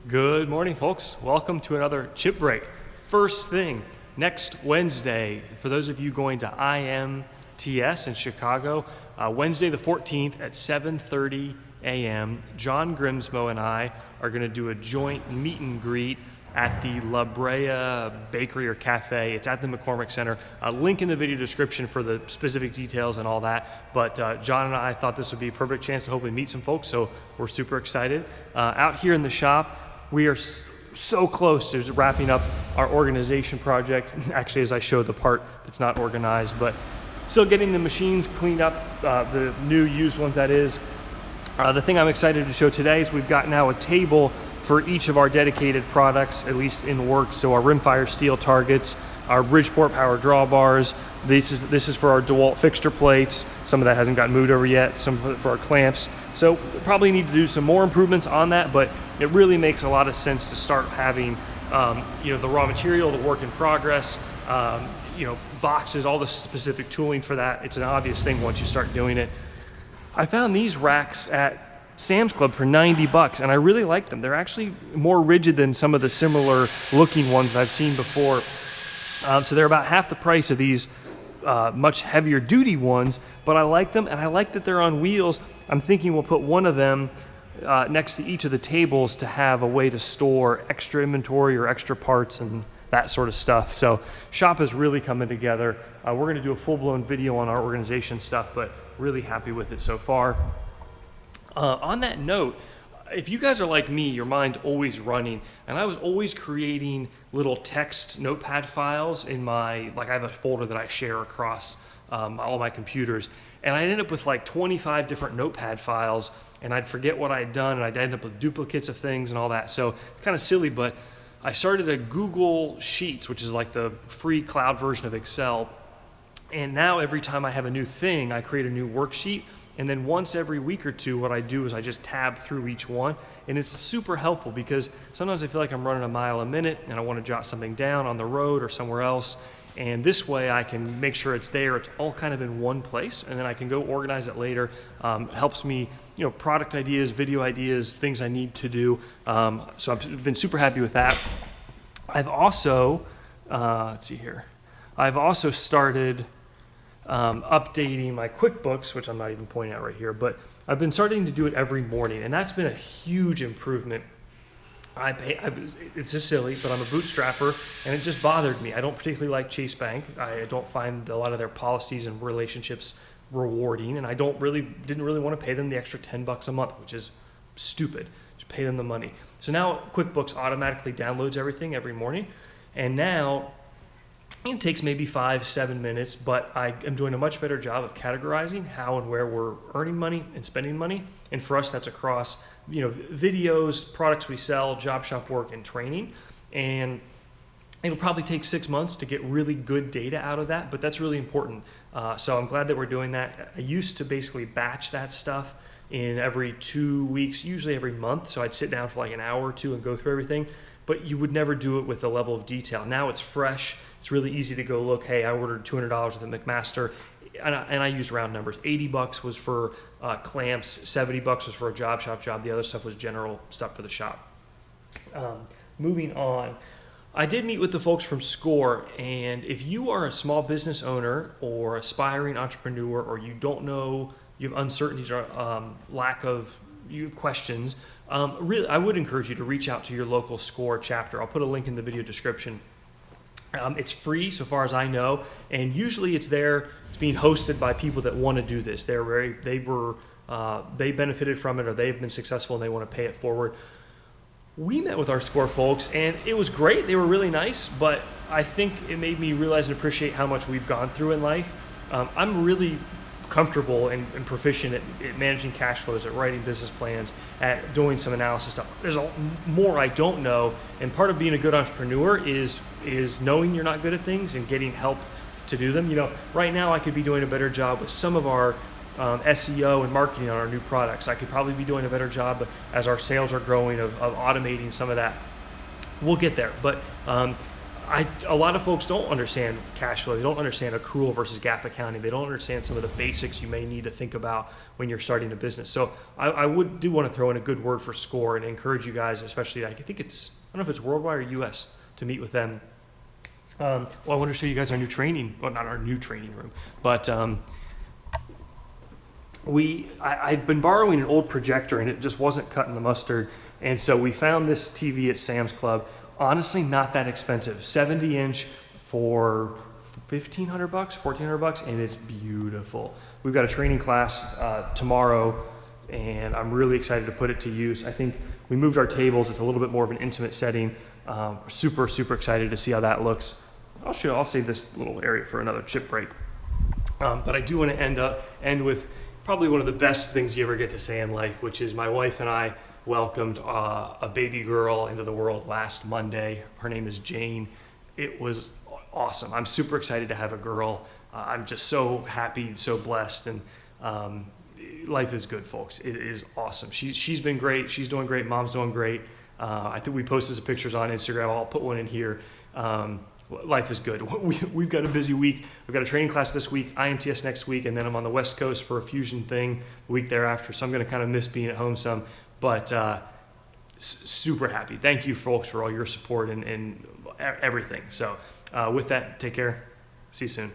Good morning, folks. Welcome to another chip break. First thing, next Wednesday, for those of you going to IMTS in Chicago, Wednesday the 14th at 7:30 a.m., John Grimsmo and I are going to do a joint meet and greet at the La Brea Bakery or Cafe. It's at the McCormick Center. Link in the video description for the specific details and all that. But John and I thought this would be a perfect chance to hopefully meet some folks, so we're super excited. Out here in the shop, we are so close to wrapping up our organization project. Actually, as I showed the part that's not organized, but still getting the machines cleaned up, the new used ones that is. The thing I'm excited to show today is we've got now a table for each of our dedicated products, at least in work. So our rimfire steel targets, our Bridgeport power drawbars. This is for our DeWalt fixture plates. Some of that hasn't gotten moved over yet. Some for our clamps. So we probably need to do some more improvements on that, but it really makes a lot of sense to start having the raw material, the work in progress, boxes, all the specific tooling for that. It's an obvious thing once you start doing it. I found these racks at Sam's Club for 90 bucks, and I really like them. They're actually more rigid than some of the similar looking ones I've seen before. So they're about half the price of these much heavier duty ones, but I like them, and I like that they're on wheels. I'm thinking we'll put one of them next to each of the tables to have a way to store extra inventory or extra parts and that sort of stuff. So shop is really coming together. We're going to do a full-blown video on our organization stuff, but really happy with it so far. On that note, if you guys are like me, your mind's always running, and I was always creating little text notepad files in my, I have a folder that I share across all my computers, and I ended up with like 25 different notepad files, and I'd forget what I'd done, and I'd end up with duplicates of things and all that. So kind of silly, but I started a Google Sheets, which is like the free cloud version of Excel, and now every time I have a new thing, I create a new worksheet. And then once every week or two, what I do is I just tab through each one. And it's super helpful because sometimes I feel like I'm running a mile a minute and I want to jot something down on the road or somewhere else. And this way I can make sure it's there. It's all kind of in one place. And then I can go organize it later. Helps me, product ideas, video ideas, things I need to do. So I've been super happy with that. I've also, let's see here. I've also started updating my QuickBooks, which I'm not even pointing out right here, but I've been starting to do it every morning, and that's been a huge improvement. It's just silly, but I'm a bootstrapper, and it just bothered me. I don't particularly like Chase Bank. I don't find a lot of their policies and relationships rewarding, and I didn't really want to pay them the extra 10 bucks a month, which is stupid. Just pay them the money. So now QuickBooks automatically downloads everything every morning, and now it takes maybe 5-7 minutes, but I am doing a much better job of categorizing how and where we're earning money and spending money. And for us, that's across videos, products we sell, job shop work, and training. And it'll probably take 6 months to get really good data out of that, but that's really important. So I'm glad that we're doing that. I used to basically batch that stuff in every 2 weeks, usually every month. So I'd sit down for like an hour or two and go through everything, but you would never do it with the level of detail. Now it's fresh. It's really easy to go look, hey, I ordered $200 with a McMaster, and I use round numbers. 80 bucks was for clamps, 70 bucks was for a job shop job. The other stuff was general stuff for the shop. Moving on, I did meet with the folks from SCORE, and if you are a small business owner or aspiring entrepreneur, or you don't know, you have uncertainties or you have questions, really, I would encourage you to reach out to your local SCORE chapter. I'll put a link in the video description. It's free so far as I know, and usually it's being hosted by people that want to do this. They benefited from it, or they've been successful and they want to pay it forward. We met with our SCORE folks, and it was great. They were really nice, but I think it made me realize and appreciate how much we've gone through in life. I'm really comfortable and proficient at managing cash flows, at writing business plans, at doing some analysis stuff. There's more I don't know, and part of being a good entrepreneur is knowing you're not good at things and getting help to do them. Right now I could be doing a better job with some of our SEO and marketing on our new products. I could probably be doing a better job as our sales are growing of automating some of that. We'll get there, but A lot of folks don't understand cash flow. They don't understand accrual versus GAAP accounting. They don't understand some of the basics you may need to think about when you're starting a business. So I do want to throw in a good word for SCORE and encourage you guys, especially, I think it's, I don't know if it's worldwide or US, to meet with them. Well, I want to show you guys our new training, well, not our new training room, but I'd been borrowing an old projector and it just wasn't cutting the mustard. And so we found this TV at Sam's Club. Honestly, not that expensive. 70-inch for $1,500, $1,400, and it's beautiful. We've got a training class tomorrow, and I'm really excited to put it to use. I think we moved our tables. It's a little bit more of an intimate setting. Super excited to see how that looks. I'll save this little area for another chip break. But I do want to end with probably one of the best things you ever get to say in life, which is my wife and I welcomed a baby girl into the world last Monday. Her name is Jane. It was awesome. I'm super excited to have a girl. I'm just so happy, so blessed, and life is good, folks. It is awesome. She's been great. She's doing great. Mom's doing great. I think we posted some pictures on Instagram. I'll put one in here. Life is good. We've got a busy week. We've got a training class this week, IMTS next week, and then I'm on the West Coast for a fusion thing the week thereafter. So I'm going to kind of miss being at home some, but super happy. Thank you, folks, for all your support and everything. So with that, take care. See you soon.